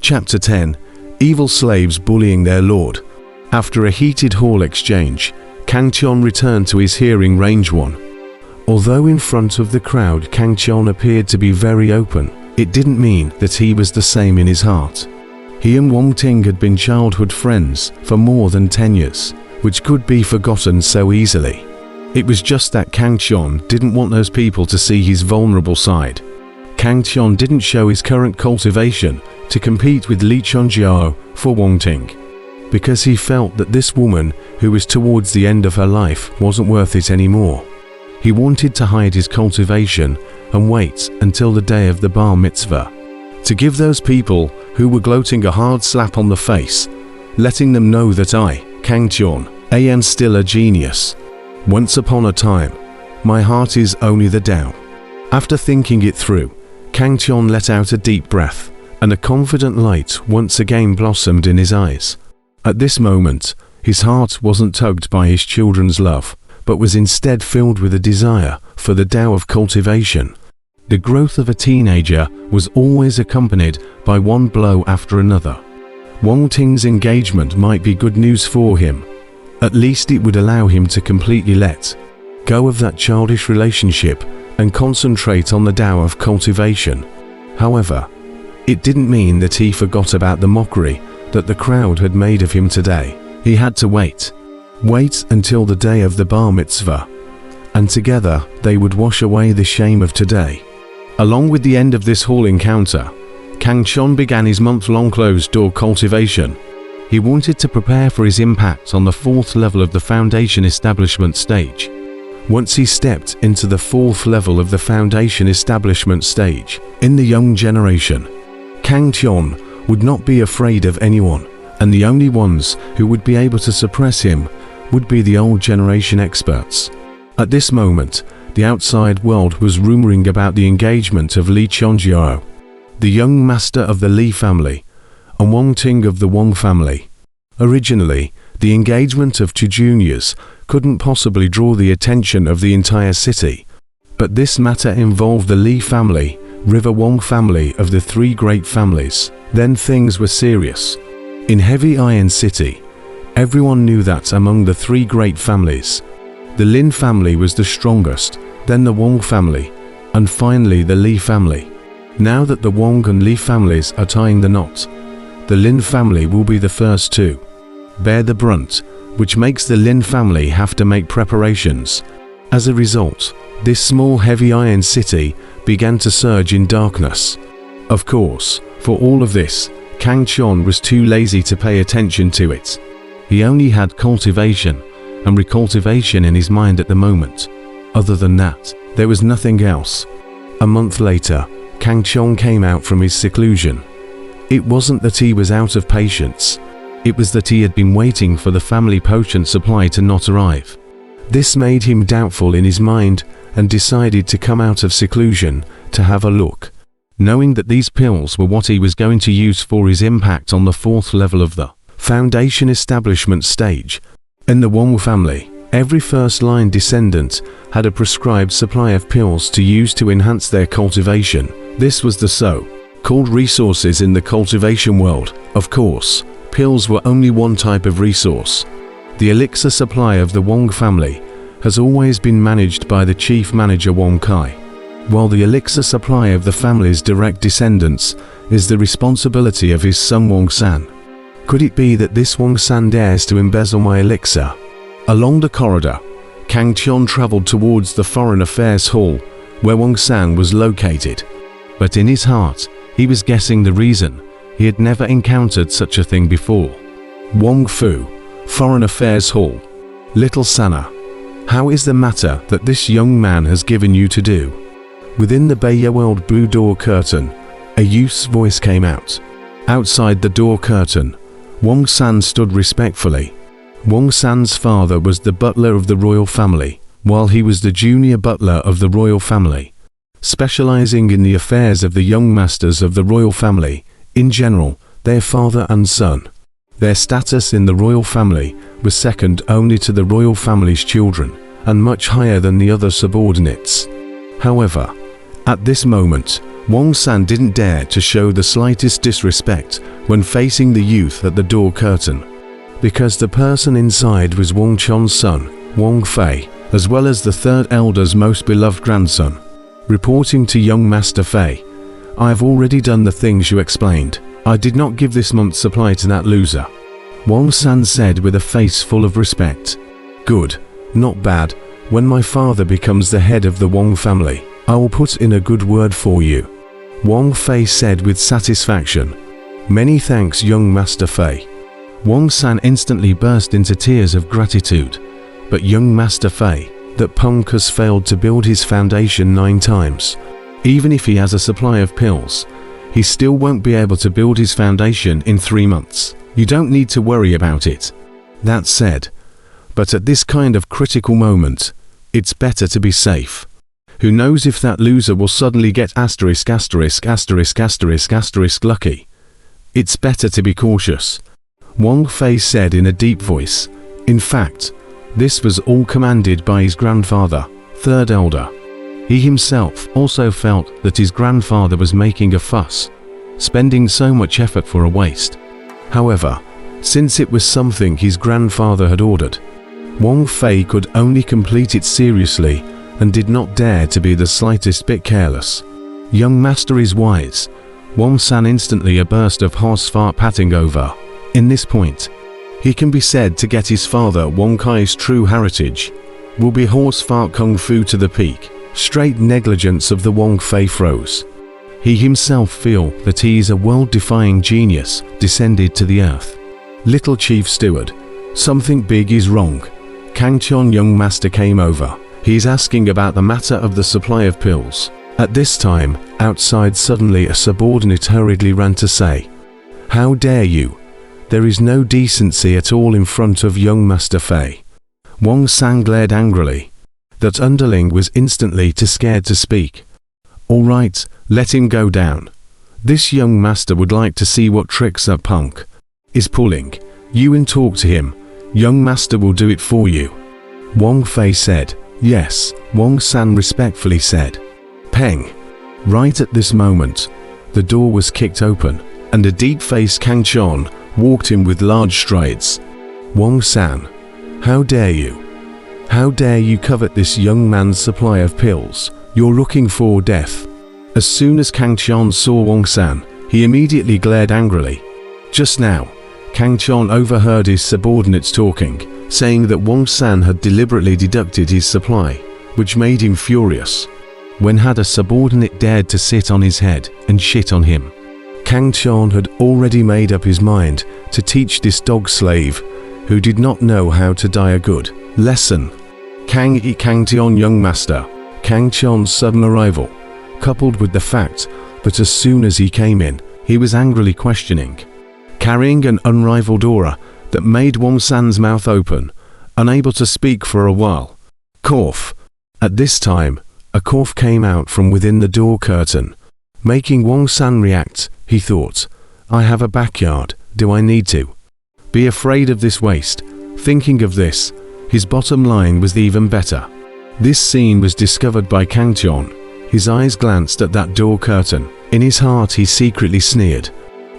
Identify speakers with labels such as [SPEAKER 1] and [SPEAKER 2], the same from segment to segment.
[SPEAKER 1] Chapter 10. Evil slaves bullying their lord. After a heated hall exchange, Kang Qian returned to his hearing range 1. Although in front of the crowd Kang Qian appeared to be very open, it didn't mean that he was the same in his heart. He and Wang Ting had been childhood friends for more than 10 years, which could be forgotten so easily. It was just that Kang Qian didn't want those people to see his vulnerable side. Kang Qian didn't show his current cultivation to compete with Li Chunjiao for Wang Ting, because he felt that this woman, who was towards the end of her life, wasn't worth it anymore. He wanted to hide his cultivation and wait until the day of the bar mitzvah, to give those people who were gloating a hard slap on the face, letting them know that I, Kang Qian, am still a genius. Once upon a time, my heart is only the Tao. After thinking it through, Kang Qian let out a deep breath, and a confident light once again blossomed in his eyes. At this moment, his heart wasn't tugged by his children's love, but was instead filled with a desire for the Tao of cultivation. The growth of a teenager was always accompanied by one blow after another. Wang Ting's engagement might be good news for him. At least it would allow him to completely let go of that childish relationship and concentrate on the Tao of cultivation. However, it didn't mean that he forgot about the mockery that the crowd had made of him today. He had to wait until the day of the bar mitzvah, and together they would wash away the shame of today. Along with the end of this hall encounter, Kang Qian began his month-long closed-door cultivation. He wanted to prepare for his impact on the 4th level of the foundation establishment stage. Once he stepped into the 4th level of the foundation establishment stage, in the young generation, Kang Qian would not be afraid of anyone, and the only ones who would be able to suppress him would be the old generation experts. At this moment, the outside world was rumoring about the engagement of Li Chunjiao, the young master of the Li family, and Wang Ting of the Wang family. Originally, the engagement of two juniors couldn't possibly draw the attention of the entire city, but this matter involved the Li family, River Wang family of the 3 great families. Then things were serious. In Heavy Iron City, everyone knew that among the 3 great families, the Lin family was the strongest, then the Wang family, and finally the Li family. Now that the Wang and Li families are tying the knot, the Lin family will be the first to bear the brunt, which makes the Lin family have to make preparations. As a result, this small Heavy Iron City began to surge in darkness. Of course, for all of this, Kang Qian was too lazy to pay attention to it. He only had cultivation and recultivation in his mind at the moment. Other than that, there was nothing else. A month later, Kang Qian came out from his seclusion. It wasn't that he was out of patience. It was that he had been waiting for the family potion supply to not arrive. This made him doubtful in his mind and decided to come out of seclusion to have a look, knowing that these pills were what he was going to use for his impact on the 4th level of the foundation establishment stage. In the Wang family, every first-line descendant had a prescribed supply of pills to use to enhance their cultivation. This was the so-called resources in the cultivation world. Of course, pills were only one type of resource. The elixir supply of the Wang family has always been managed by the chief manager Wang Kai, while the elixir supply of the family's direct descendants is the responsibility of his son Wang San. Could it be that this Wang San dares to embezzle my elixir? Along the corridor, Kang Qian traveled towards the Foreign Affairs Hall, where Wang San was located. But in his heart, he was guessing the reason. He had never encountered such a thing before. Wang Fu, Foreign Affairs Hall. Little Sana, how is the matter that this young man has given you to do? Within the Beiya World blue door curtain, a youth's voice came out. Outside the door curtain, Wang San stood respectfully. Wang San's father was the butler of the royal family, while he was the junior butler of the royal family, specializing in the affairs of the young masters of the royal family, in general, their father and son. Their status in the royal family was second only to the royal family's children, and much higher than the other subordinates. However, at this moment, Wang San didn't dare to show the slightest disrespect when facing the youth at the door curtain, because the person inside was Wang Chon's son, Wang Fei, as well as the third elder's most beloved grandson. Reporting to young Master Fei, "I have already done the things you explained. I did not give this month's supply to that loser," Wang San said with a face full of respect. "Good, not bad. When my father becomes the head of the Wang family, I will put in a good word for you," Wang Fei said with satisfaction. "Many thanks, young Master Fei." Wang San instantly burst into tears of gratitude. But young Master Fei, that punk has failed to build his foundation 9 times. Even if he has a supply of pills, he still won't be able to build his foundation in 3 months. You don't need to worry about it. That said, but at this kind of critical moment, it's better to be safe. Who knows if that loser will suddenly get ****** lucky. It's better to be cautious, Wang Fei said in a deep voice. In fact, this was all commanded by his grandfather, third elder. He himself also felt that his grandfather was making a fuss, spending so much effort for a waste. However, since it was something his grandfather had ordered, Wang Fei could only complete it seriously and did not dare to be the slightest bit careless. Young master is wise. Wang San instantly a burst of horse fart patting over. In this point, he can be said to get his father Wang Kai's true heritage. Will be horse fart kung fu to the peak. Straight negligence of the Wang Fei froze. He himself feel that he is a world-defying genius descended to the earth. Little chief steward, something big is wrong. Kang Chon young master came over. He is asking about the matter of the supply of pills. At this time, outside suddenly a subordinate hurriedly ran to say, "How dare you? There is no decency at all in front of young Master Fei." Wang San glared angrily. That underling was instantly too scared to speak. "All right, let him go down. This young master would like to see what tricks that punk is pulling. You and talk to him. Young master will do it for you," Wang Fei said. "Yes," Wang San respectfully said. Peng. Right at this moment, the door was kicked open, and a deep-faced Kang Chon walked in with large strides. "Wang San, how dare you? How dare you covet this young man's supply of pills? You're looking for death." As soon as Kang Chon saw Wang San, he immediately glared angrily. Just now, Kang Chon overheard his subordinates talking, saying that Wang San had deliberately deducted his supply, which made him furious. When had a subordinate dared to sit on his head and shit on him? Kang Chon had already made up his mind to teach this dog slave, who did not know how to die, a good lesson. Kang Tion young master, Kang Chon's sudden arrival, coupled with the fact that as soon as he came in, he was angrily questioning, carrying an unrivaled aura that made Wang San's mouth open, unable to speak for a while. Cough. At this time, a cough came out from within the door curtain, making Wang San react. He thought, "I have a backyard, do I need to be afraid of this waste?" Thinking of this, his bottom line was even better. This scene was discovered by Kang Chon. His eyes glanced at that door curtain. In his heart he secretly sneered.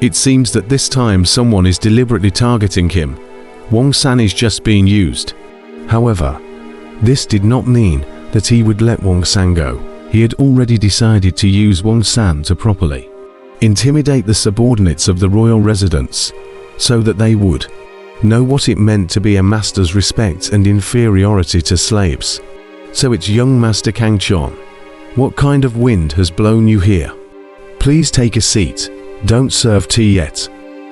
[SPEAKER 1] It seems that this time someone is deliberately targeting him. Wang San is just being used. However, this did not mean that he would let Wang San go. He had already decided to use Wang San to properly intimidate the subordinates of the royal residence, so that they would know what it meant to be a master's respect and inferiority to slaves. "So it's young Master Kang Chon. What kind of wind has blown you here? Please take a seat. Don't serve tea yet."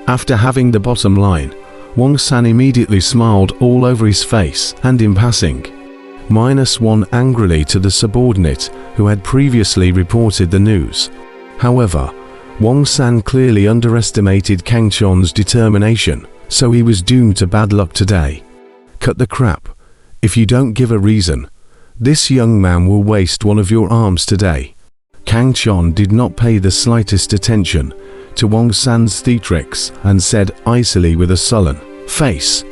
[SPEAKER 1] After having the bottom line, Wang San immediately smiled all over his face, and in passing, -1 angrily to the subordinate who had previously reported the news. However, Wang San clearly underestimated Kang Chon's determination, so he was doomed to bad luck today. Cut the crap. If you don't give a reason, this young man will waste one of your arms today. Kang Chon did not pay the slightest attention to Wang San's theatrics and said icily with a sullen face.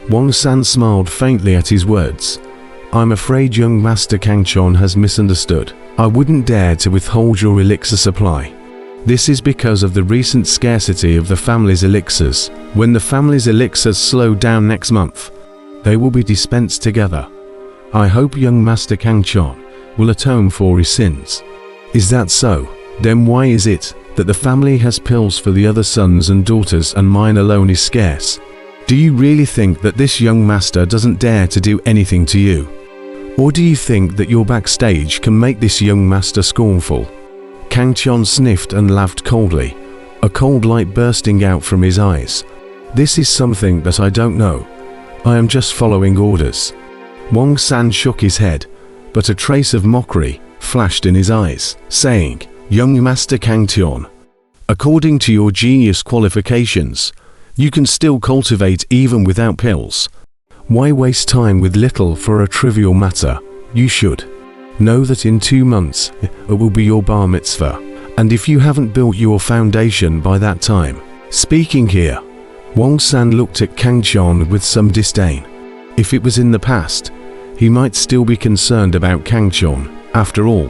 [SPEAKER 1] Wang San smiled faintly at his words. "I'm afraid young Master Kang Chon has misunderstood. I wouldn't dare to withhold your elixir supply. This is because of the recent scarcity of the family's elixirs. When the family's elixirs slow down next month, they will be dispensed together. I hope young Master Kangchon will atone for his sins. Is that so? Then why is it that the family has pills for the other sons and daughters and mine alone is scarce? Do you really think that this young master doesn't dare to do anything to you? Or do you think that your backstage can make this young master scornful? Kangchon sniffed and laughed coldly, a cold light bursting out from his eyes. This is something that I don't know. I am just following orders. Wang San shook his head, but a trace of mockery flashed in his eyes, saying, Young Master Kangchon, according to your genius qualifications, you can still cultivate even without pills. Why waste time with little for a trivial matter? You should know that in 2 months it will be your bar mitzvah, and if you haven't built your foundation by that time. Speaking here, Wang San looked at Kangchon with some disdain. If it was in the past, he might still be concerned about Kangchon. After all,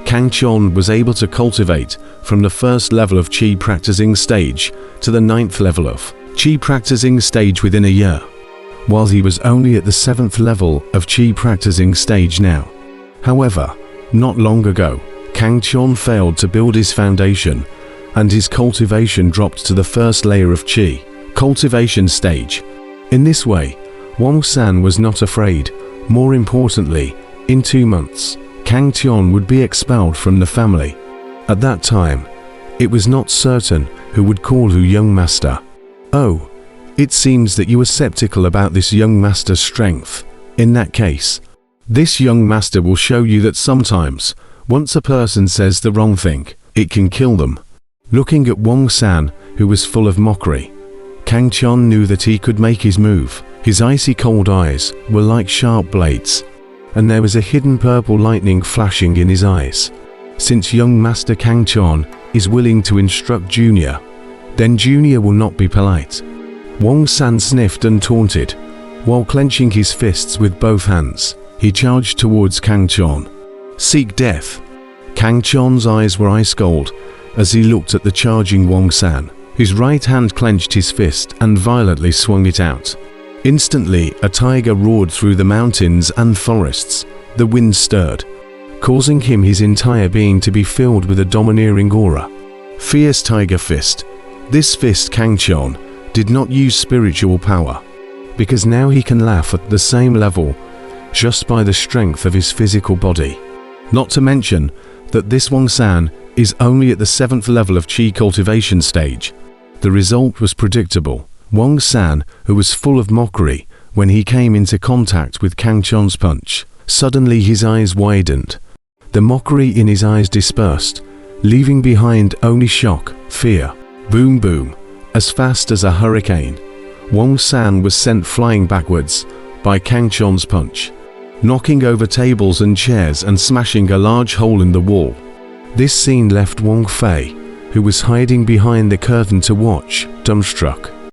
[SPEAKER 1] Kangchon was able to cultivate from the first level of Qi practicing stage to the 9th level of Qi practicing stage within a year, while he was only at the 7th level of Qi practicing stage now. However, not long ago, Kangchon failed to build his foundation, and his cultivation dropped to the first layer of Qi cultivation stage. In this way, Wang San was not afraid. More importantly, in 2 months, Kangchon would be expelled from the family. At that time, it was not certain who would call who young master. Oh, it seems that you are skeptical about this young master's strength. In that case, this young master will show you that sometimes, once a person says the wrong thing, it can kill them. Looking at Wang San, who was full of mockery, Kangchon knew that he could make his move. His icy cold eyes were like sharp blades, and there was a hidden purple lightning flashing in his eyes. Since young Master Kangchon is willing to instruct Junior, then Junior will not be polite. Wang San sniffed and taunted. While clenching his fists with both hands, he charged towards Kangchon. Seek death. Kangchon's eyes were ice cold as he looked at the charging Wang San. His right hand clenched his fist and violently swung it out. Instantly, a tiger roared through the mountains and forests. The wind stirred, causing his entire being to be filled with a domineering aura. Fierce tiger fist. This fist Kangchon did not use spiritual power, because now he can laugh at the same level just by the strength of his physical body. Not to mention that this Wang San is only at the 7th level of Qi cultivation stage. The result was predictable. Wang San, who was full of mockery when he came into contact with Kangchon's punch, suddenly his eyes widened. The mockery in his eyes dispersed, leaving behind only shock, fear. Boom boom. As fast as a hurricane, Wang San was sent flying backwards by Kangchon's punch, knocking over tables and chairs and smashing a large hole in the wall. This scene left Wang Fei, who was hiding behind the curtain to watch, dumbstruck.